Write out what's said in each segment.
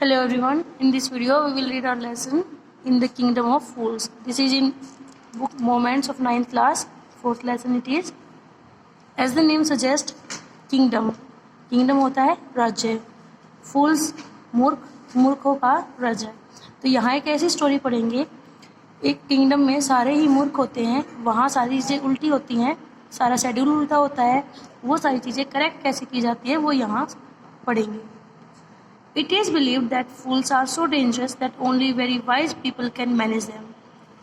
Hello everyone, in this video we will read our lesson in the Kingdom of Fools. This is in book Moments of 9th class, 4th lesson it is. As the name suggests, Kingdom. Kingdom होता है राज्य. Fools मूर्खों का राज्य. तो यहाँ एक ऐसी स्टोरी पढ़ेंगे. एक किंगडम में सारे ही मूर्ख होते हैं, वहाँ सारी चीज़ें उल्टी होती हैं, सारा शेड्यूल उल्टा होता है. वो सारी चीज़ें करेक्ट कैसे की जाती है वो यहाँ पढ़ेंगे. It is believed that fools are so dangerous that only very wise people can manage them.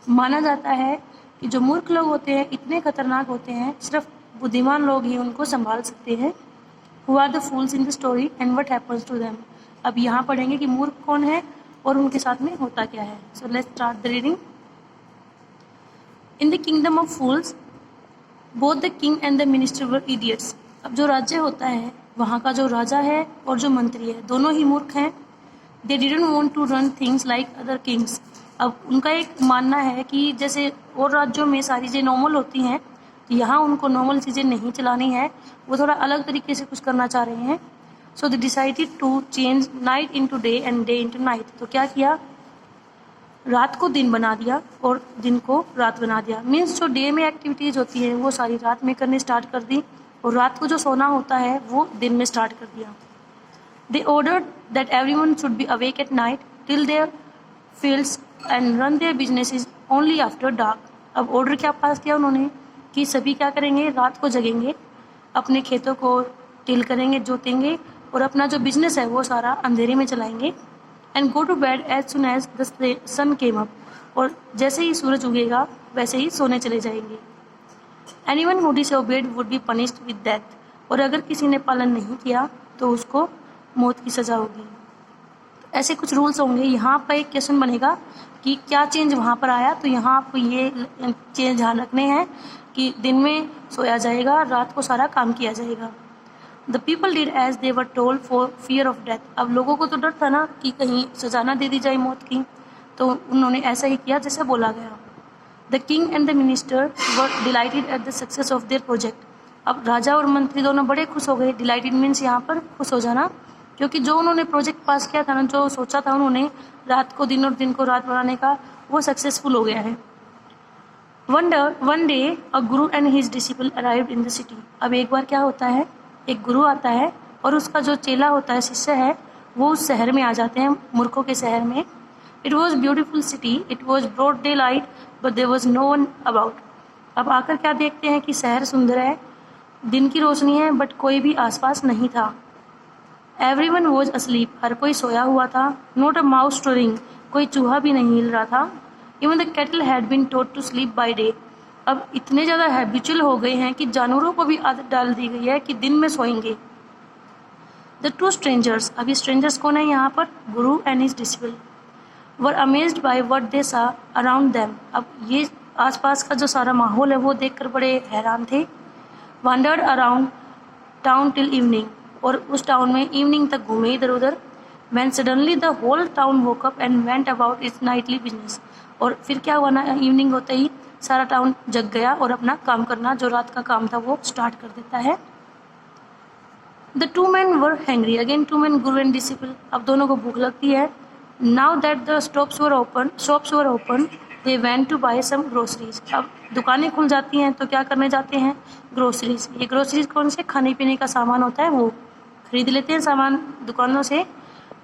माना जाता है कि जो मूर्ख लोग होते हैं इतने खतरनाक होते हैं, सिर्फ बुद्धिमान लोग ही उनको संभाल सकते हैं. Who are the fools in the story and what happens to them? अब यहाँ पढ़ेंगे कि मूर्ख कौन है और उनके साथ में होता क्या है. So let's start the reading. In the kingdom of fools, both the king and the minister were idiots. अब जो राज्य होता है, वहाँ का जो राजा है और जो मंत्री है, दोनों ही मूर्ख हैं. They didn't want to run things like other kings. अब उनका एक मानना है कि जैसे और राज्यों में सारी चीज़ें नॉर्मल होती हैं, तो यहाँ उनको नॉर्मल चीज़ें नहीं चलानी है, वो थोड़ा अलग तरीके से कुछ करना चाह रहे हैं. So they decided to change night into day and day into night. तो क्या किया, रात को दिन बना दिया और दिन को रात बना दिया. मीन्स जो डे में एक्टिविटीज़ होती हैं वो सारी रात में करनी स्टार्ट कर दी और रात को जो सोना होता है वो दिन में स्टार्ट कर दिया. They ordered that everyone should be awake at night till their fields and run their businesses only after dark. अब ऑर्डर क्या पास किया उन्होंने कि सभी क्या करेंगे, रात को जगेंगे, अपने खेतों को टिल करेंगे, जोतेंगे और अपना जो बिजनेस है वो सारा अंधेरे में चलाएंगे. And go to bed as soon as the sun came up. और जैसे ही सूरज उगेगा वैसे ही सोने चले जाएंगे. Anyone who disobeyed would be punished with death. और अगर किसी ने पालन नहीं किया तो उसको मौत की सज़ा होगी. ऐसे कुछ रूल्स होंगे. यहाँ पर एक क्वेश्चन बनेगा कि क्या चेंज वहाँ पर आया, तो यहाँ आपको ये चेंज ध्यान रखने हैं कि दिन में सोया जाएगा, रात को सारा काम किया जाएगा. The people did as they were told for fear of death. अब लोगों को तो डर था ना कि कहीं सजा ना दे दी जाए मौत की, तो उन्होंने ऐसा ही किया जैसा बोला गया. The king and the minister were delighted at the success of their project. अब राजा और मंत्री दोनों बड़े खुश हो गए. Delighted means यहाँ पर खुश हो जाना, क्योंकि जो उन्होंने प्रोजेक्ट पास किया था ना, जो सोचा था उन्होंने रात को दिन और दिन को रात बनाने का, वो सक्सेसफुल हो गया है. One day a guru and his disciple arrived in the city. अब एक बार क्या होता है, एक गुरु आता है और उसका जो चेला होता है, शिष्य है, वो उस शहर में आ जाते हैं, मूर्खों के शहर में. It was beautiful city. It was broad daylight, but there was no one about. अब आकर क्या देखते हैं कि शहर सुंदर है, दिन की रोशनी है, बट कोई भी आसपास नहीं था. Everyone was asleep. हर कोई सोया हुआ था. Not a mouse stirring. कोई चूहा भी नहीं हिल रहा था. Even the cattle had been taught to sleep by day. अब इतने ज़्यादा हैबिचुअल हो गए हैं कि जानवरों को भी आदत डाल दी गई है कि दिन में सोएंगे. The two strangers. अभी strangers कौन है यहाँ पर, गुरु and his disciple, were amazed by what they saw around them. अब ये आसपास का जो सारा माहौल है वो देखकर बड़े हैरान थे. Wandered around town till evening. और उस टाउन में इवनिंग तक घूमे इधर उधर. When suddenly the whole town woke up and went about its nightly business. और फिर क्या हुआ ना, इवनिंग होते ही सारा टाउन जग गया और अपना काम करना, जो रात का काम था वो स्टार्ट कर देता है. The two men were hungry. Again two men, guru and disciple. अब दोनों को भूख लगती है. Now that the shops were open, they went to buy some groceries. अब दुकानें खुल जाती हैं तो क्या करने जाते हैं, ग्रोसरीज. ये ग्रोसरीज कौन से, खाने पीने का सामान होता है, वो खरीद लेते हैं सामान दुकानों से.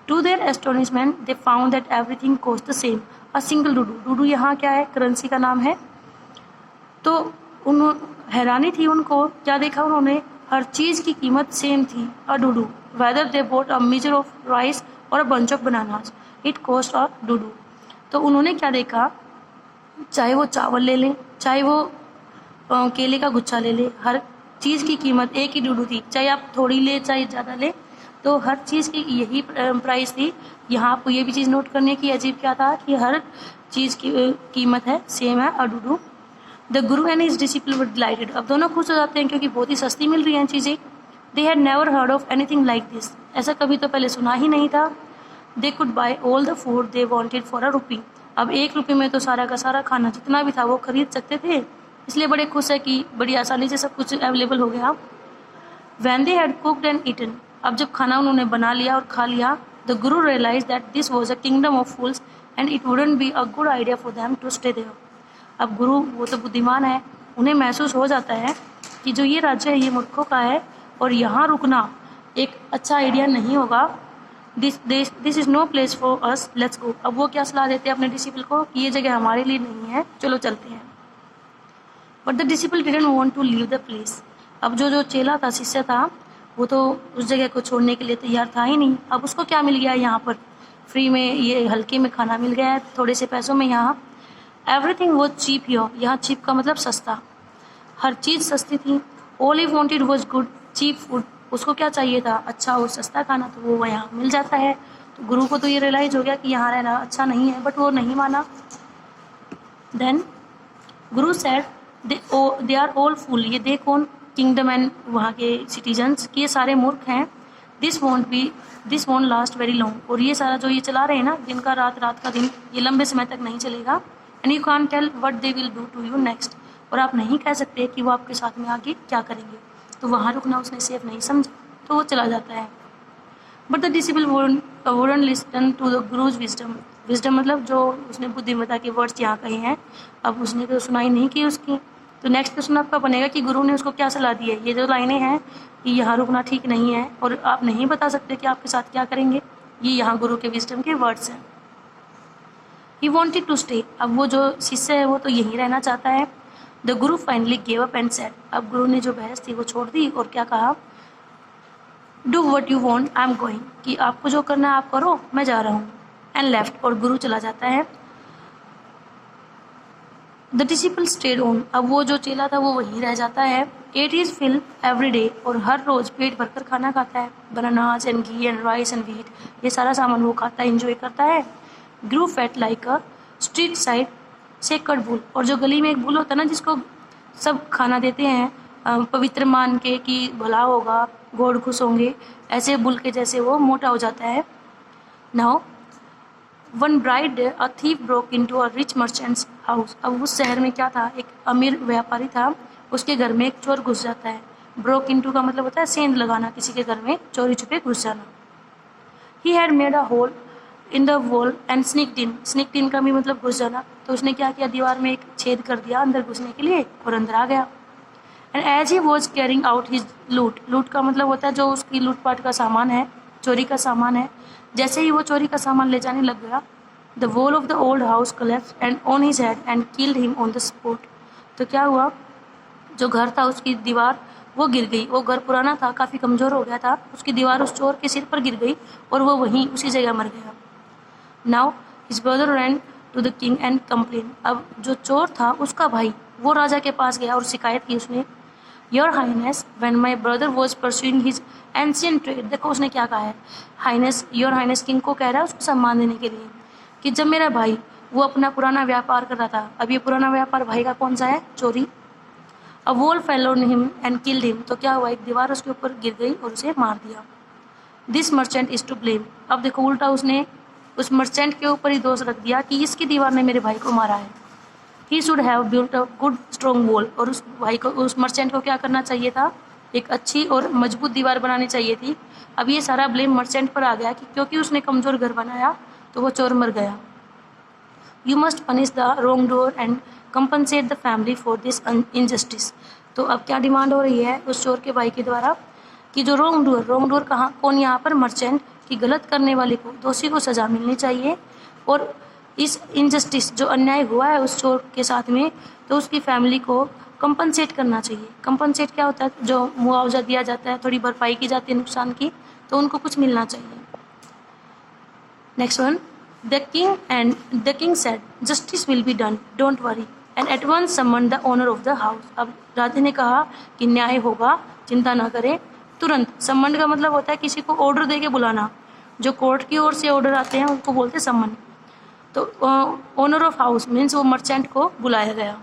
To their astonishment, they found that everything cost the same. A single डूडू. डूडू यहाँ क्या है, करेंसी का नाम है. तो हैरानी थी उनको, क्या देखा उन्होंने, हर चीज़ की कीमत सेम थी. अ डूडू. Whether they bought a measure of rice or a bunch of bananas, it cost a डूडू. तो उन्होंने क्या देखा, चाहे वो चावल ले लें, चाहे वो केले का गुच्छा ले ले, हर चीज़ की कीमत एक ही डूडू थी. चाहे आप थोड़ी ले चाहे ज़्यादा ले, तो हर चीज़ की यही प्राइस थी. यहाँ आपको ये भी चीज़ नोट करने की, अजीब क्या था कि हर चीज़ की कीमत है सेम है, अ डूडू. The Guru and his disciple were dilated. अब दोनों खुश हो जाते हैं क्योंकि बहुत ही सस्ती मिल रही हैं चीज़ें. They had never heard of anything like this. ऐसा कभी तो पहले सुना ही नहीं था. They could buy all the food they wanted for a rupee. अब 1 रुपये में तो सारा का सारा खाना जितना भी था वो खरीद सकते थे, इसलिए बड़े खुश है कि बड़ी आसानी से सब कुछ अवेलेबल हो गया. When they had cooked and eaten. अब जब खाना उन्होंने बना लिया और खा लिया, the guru realise that this was a kingdom of fools and it wouldn't be a good idea for them to stay there. अब गुरु वो तो बुद्धिमान है, उन्हें महसूस हो जाता है कि जो ये राज्य है ये मूर्खों का है और यहाँ रुकना एक अच्छा आइडिया नहीं होगा। This is no place for us, let's go. अब वो क्या सलाह देते हैं अपने डिसिपल को कि ये जगह हमारे लिए नहीं है, चलो चलते हैं। But the disciple didn't want to leave the place. अब जो चेला था, शिष्य था, वो तो उस जगह को छोड़ने के लिए तैयार था ही नहीं। अब उसको क्या मिल गया यहाँ पर, फ्री में, ये हल्के में खाना मिल गया है, थोड़े से पैसों में। यहाँ एवरीथिंग वॉज चीप हियर, यहाँ चीप का मतलब सस्ता, हर चीज़ सस्ती थी। All he wanted was good cheap food, उसको क्या चाहिए था, अच्छा और सस्ता खाना, तो वो यहाँ मिल जाता है। तो गुरु को तो ये रियलाइज हो गया कि यहाँ रहना अच्छा नहीं है, बट वो नहीं माना। Then Guru said they are all फूल, ये दे कौन, किंगडम एंड वहाँ के सिटीजन्स, कि ये सारे मूर्ख हैं। This want last very long, और ये सारा जो ये चला रहे हैं ना, दिन का रात, रात का दिन, ये लंबे समय तक नहीं चलेगा। And you can't tell what they will do to you next, और आप नहीं कह सकते कि वो आपके साथ में आगे क्या करेंगे। तो वहाँ रुकना उसने सेफ नहीं समझा, तो वो चला जाता है। But the disciple wouldn't listen to the guru's wisdom. Wisdom मतलब जो उसने बुद्धिमत्ता के वर्ड्स यहाँ कहे हैं, अब उसने तो सुनाई नहीं की उसकी। तो नेक्स्ट क्वेश्चन आपका बनेगा कि गुरु ने उसको क्या सलाह दी है। ये जो लाइनें हैं कि यहाँ रुकना ठीक नहीं है और आप नहीं बता सकते कि आपके साथ क्या करेंगे, ये यहाँ गुरु के विजडम के वर्ड्स हैं। ही वॉन्टेड टू स्टे, अब वो जो शिष्य है वो तो यहीं रहना चाहता है। The Guru finally gave up and said, अब गुरु ने जो बहस थी वो छोड़ दी और क्या कहा, do what you want, I am going, कि आपको जो करना है आप करो, मैं जा रहा हूँ। एंड लेफ्ट, और गुरु चला जाता है। द डिसिपल स्टेड ऑन, अब वो जो चेला था वो वहीं रह जाता है। Ate his fill every day, और हर रोज पेट भरकर खाना खाता है। Bananas and ghee and rice and wheat, ये सारा सामान वो खाता है, इंजॉय करता है। Grew fat like a street side sacred bull, और जो गली में एक बुल होता है ना जिसको सब खाना देते हैं पवित्र मान के कि भला होगा, गॉड खुश होंगे, ऐसे बुल के जैसे वो मोटा हो जाता है। Now one bright day a thief broke into a rich merchants house, अब उस शहर में क्या था, एक अमीर व्यापारी था, उसके घर में एक चोर घुस जाता है। ब्रोक इनटू का मतलब होता है सेंध लगाना, किसी के घर में चोरी छुपे घुस जाना। He had made a hole in the wall and sneaked in, sneaked in का भी मतलब घुस जाना। तो उसने क्या किया, दीवार में एक छेद कर दिया अंदर घुसने के लिए और अंदर आ गया। And as he was carrying out his loot, लूट का मतलब होता है जो उसकी लूटपाट का सामान है, चोरी का सामान है। जैसे ही वो चोरी का सामान ले जाने लग गया, the wall of the old house collapsed and on his head and killed him on the spot. तो क्या हुआ, जो घर था उसकी दीवार वो गिर गई। वो घर पुराना था, काफ़ी कमज़ोर हो गया था, उसकी दीवार उस चोर के सिर पर गिर गई और वो वहीं उसी जगह मर गया। Now his brother ran to the king and complain, अब जो चोर था उसका भाई वो राजा के पास गया और शिकायत की उसने। Your highness when my brother was pursuing his ancient trade, देखो उसने क्या कहा है, हाइनेस, योर हाइनेस किंग को कह रहा है उसको सम्मान देने के लिए कि जब मेरा भाई वो अपना पुराना व्यापार कर रहा था, अब ये पुराना व्यापार भाई का कौन सा है, चोरी। A wall fell on him and killed him, तो क्या हुआ, एक दीवार उसके ऊपर गिर गई और उसे मार दिया। This merchant is to blame, अब देखो उल्टा उसने उस मर्चेंट के ऊपर ही दोष रख दिया कि इसकी दीवार ने मेरे भाई को मारा है। He should have built a good strong wall, और उस भाई को, उस मर्चेंट को क्या करना चाहिए था, एक अच्छी और मजबूत दीवार बनानी चाहिए थी। अब ये सारा ब्लेम मर्चेंट पर आ गया कि क्योंकि उसने कमज़ोर घर बनाया तो वो चोर मर गया। You must punish the wrong door and compensate the family for this injustice, तो अब क्या डिमांड हो रही है उस चोर के भाई के द्वारा कि जो रॉन्ग डोर कहाँ, कौन यहाँ पर, मर्चेंट, कि गलत करने वाले को, दोषी को सज़ा मिलनी चाहिए। और इस इनजस्टिस जो अन्याय हुआ है उस चोर के साथ में, तो उसकी फैमिली को कंपनसेट करना चाहिए। कंपनसेट क्या होता है, जो मुआवजा दिया जाता है, थोड़ी भरपाई की जाती है नुकसान की, तो उनको कुछ मिलना चाहिए। Next one, the king said justice will be done, don't worry, and at once summon the owner of the house, अब राजा ने कहा कि न्याय होगा, चिंता ना करें। तुरंत, समन का मतलब होता है किसी को ऑर्डर दे के बुलाना, जो कोर्ट की ओर से ऑर्डर आते हैं उनको बोलते हैं समन। तो ओनर ऑफ हाउस मीन्स वो मर्चेंट को बुलाया गया।